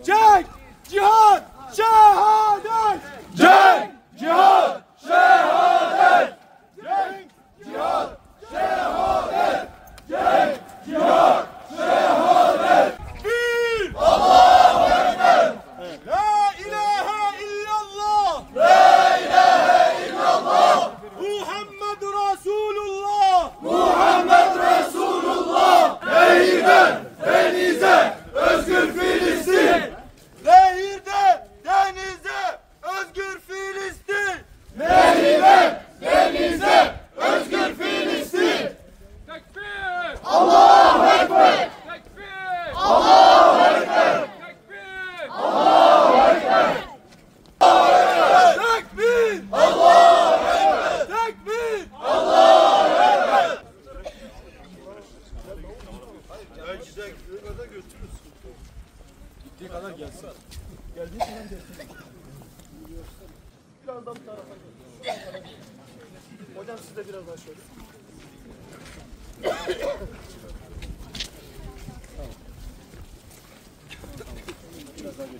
cenk, cihat, şehadet. Cenk, cihat, şehadet. Cenk, cihat, Şehadet. Cenk, cihat, şehadet. bir. Allahu Ekber. La ilahe illallah. La ilahe illallah. Muhammed Resulullah. Muhammed Resulullah. Nehirden denize özgür Filistin. Nehirde denize özgür Filistin. Nehirden denize özgür Filistin. Tekbir! Allahu Ekber. Tekbir! Allahu Ekber. Tekbir! Allahu Ekber. Tekbir. Allahu Ekber. Tekbir. Allahu Ekber. Gittiği kadar gelsin. Geldiği kadar gelsin. Biraz daha bu tarafa gelsin. Hocam siz de biraz daha şöyle.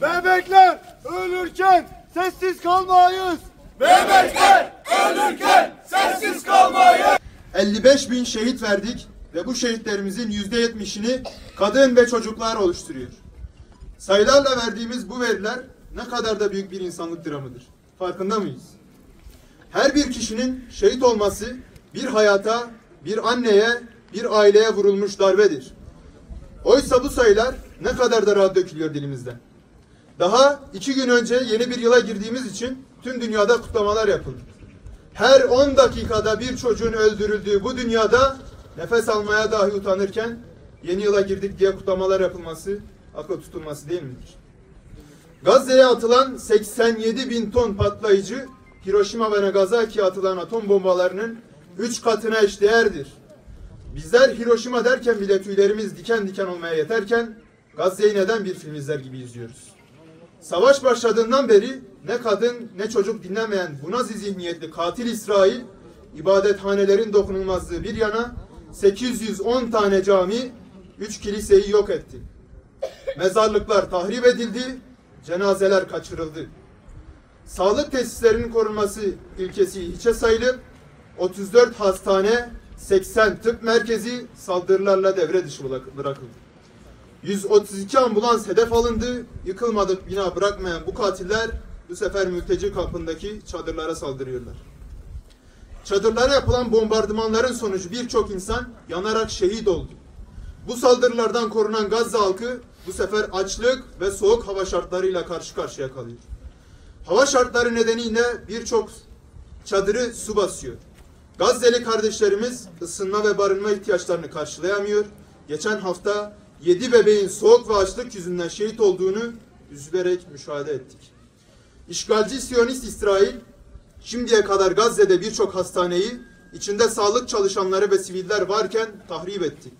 Bebekler ölürken sessiz kalmayız. Bebekler ölürken sessiz kalmayın. 55 bin şehit verdik ve bu şehitlerimizin %70'ini kadın ve çocuklar oluşturuyor. Sayılarla verdiğimiz bu veriler ne kadar da büyük bir insanlık dramıdır. Farkında mıyız? Her bir kişinin şehit olması bir hayata, bir anneye, bir aileye vurulmuş darbedir. Oysa bu sayılar ne kadar da rahat dökülüyor dilimizden. Daha 2 gün önce yeni bir yıla girdiğimiz için tüm dünyada kutlamalar yapıldı. Her 10 dakikada bir çocuğun öldürüldüğü bu dünyada nefes almaya dahi utanırken yeni yıla girdik diye kutlamalar yapılması akla tutulması değil midir? Gazze'ye atılan 87 bin ton patlayıcı Hiroşima ve Nagasaki'ye atılan atom bombalarının 3 katına eşdeğerdir. Bizler Hiroşima derken bile tüylerimiz diken diken olmaya yeterken Gazze'yi neden bir film izler gibi izliyoruz? Savaş başladığından beri ne kadın ne çocuk dinlemeyen bu Nazi zihniyetli katil İsrail, ibadethanelerin dokunulmazlığı bir yana 810 tane cami, 3 kiliseyi yok etti. Mezarlıklar tahrip edildi, cenazeler kaçırıldı. Sağlık tesislerinin korunması ilkesi hiçe sayılıp 34 hastane, 80 tıp merkezi saldırılarla devre dışı bırakıldı. 132 ambulans hedef alındı, yıkılmadık bina bırakmayan bu katiller bu sefer mülteci kampındaki çadırlara saldırıyorlar. Çadırlara yapılan bombardımanların sonucu birçok insan yanarak şehit oldu. Bu saldırılardan korunan Gazze halkı bu sefer açlık ve soğuk hava şartlarıyla karşı karşıya kalıyor. Hava şartları nedeniyle birçok çadırı su basıyor. Gazze'li kardeşlerimiz ısınma ve barınma ihtiyaçlarını karşılayamıyor. Geçen hafta 7 bebeğin soğuk ve açlık yüzünden şehit olduğunu üzülerek müşahede ettik. İşgalci Siyonist İsrail şimdiye kadar Gazze'de birçok hastaneyi içinde sağlık çalışanları ve siviller varken tahrip etti.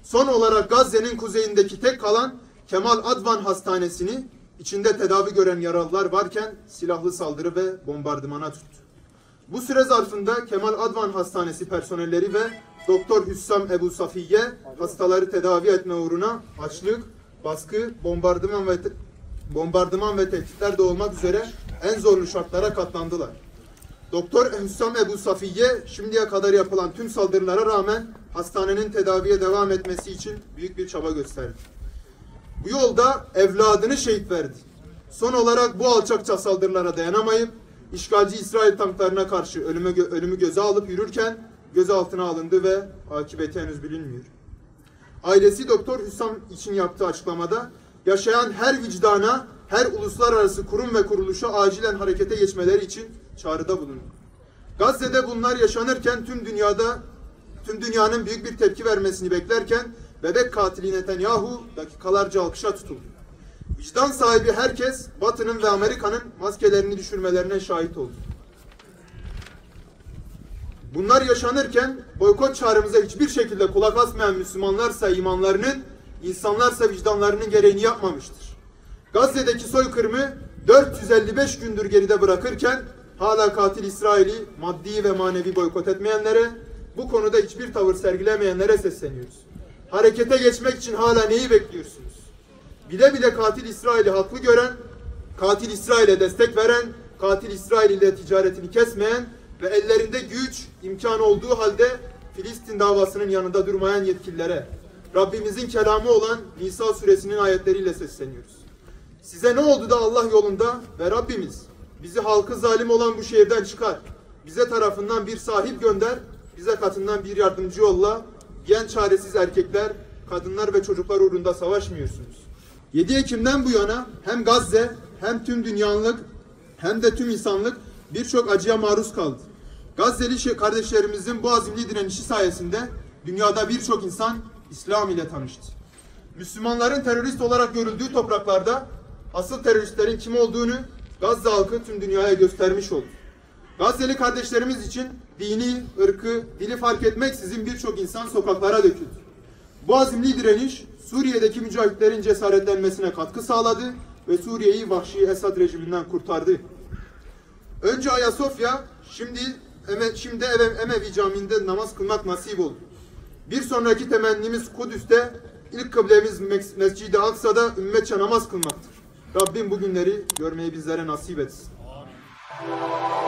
Son olarak Gazze'nin kuzeyindeki tek kalan Kemal Advan Hastanesi'ni içinde tedavi gören yaralılar varken silahlı saldırı ve bombardımana tuttu. Bu süre zarfında Kemal Advan Hastanesi personelleri ve Doktor Hüssam Ebu Safiye hastaları tedavi etme uğruna açlık, baskı, bombardıman ve tehditler de olmak üzere en zorlu şartlara katlandılar. Doktor Hüssam Ebu Safiye şimdiye kadar yapılan tüm saldırılara rağmen hastanenin tedaviye devam etmesi için büyük bir çaba gösterdi. Bu yolda evladını şehit verdi. Son olarak bu alçakça saldırılara dayanamayıp işgalci İsrail tanklarına karşı ölümü göze alıp yürürken gözaltına alındı ve akıbeti henüz bilinmiyor. Ailesi Doktor Hüssam için yaptığı açıklamada yaşayan her vicdana, her uluslararası kurum ve kuruluşa acilen harekete geçmeleri için çağrıda bulundu. Gazze'de bunlar yaşanırken tüm dünyanın büyük bir tepki vermesini beklerken bebek katili Netanyahu dakikalarca alkışa tutuldu. Vicdan sahibi herkes Batı'nın ve Amerika'nın maskelerini düşürmelerine şahit oldu. Bunlar yaşanırken boykot çağrımıza hiçbir şekilde kulak asmayan Müslümanlarsa imanlarının, insanlarsa vicdanlarının gereğini yapmamıştır. Gazze'deki soykırımı 455 gündür geride bırakırken hala katil İsrail'i maddi ve manevi boykot etmeyenlere, bu konuda hiçbir tavır sergilemeyenlere sesleniyoruz. Harekete geçmek için hala neyi bekliyorsunuz? bile bile katil İsrail'i haklı gören, katil İsrail'e destek veren, katil İsrail ile ticaretini kesmeyen ve ellerinde güç, imkan olduğu halde Filistin davasının yanında durmayan yetkililere Rabbimizin kelamı olan Nisa suresinin ayetleriyle sesleniyoruz. Size ne oldu da Allah yolunda ve Rabbimiz bizi halkı zalim olan bu şehirden çıkar, bize tarafından bir sahip gönder, bize katından bir yardımcı yolla diyen çaresiz erkekler, kadınlar ve çocuklar uğrunda savaşmıyorsunuz. 7 Ekim'den bu yana hem Gazze hem tüm dünyalık hem de tüm insanlık birçok acıya maruz kaldı. Gazze'li kardeşlerimizin bu azimli direnişi sayesinde dünyada birçok insan İslam ile tanıştı. Müslümanların terörist olarak görüldüğü topraklarda asıl teröristlerin kim olduğunu Gazze halkı tüm dünyaya göstermiş oldu. Gazze'li kardeşlerimiz için dini, ırkı, dili fark etmeksizin birçok insan sokaklara döküldü. Bu azimli direniş Suriye'deki mücahitlerin cesaretlenmesine katkı sağladı ve Suriye'yi vahşi Esad rejiminden kurtardı. Önce Ayasofya, şimdi Emevi Camii'nde namaz kılmak nasip oldu. Bir sonraki temennimiz Kudüs'te, ilk kıblemiz Mescid-i Aksa'da ümmetçe namaz kılmaktır. Rabbim bu günleri görmeyi bizlere nasip etsin. Amin.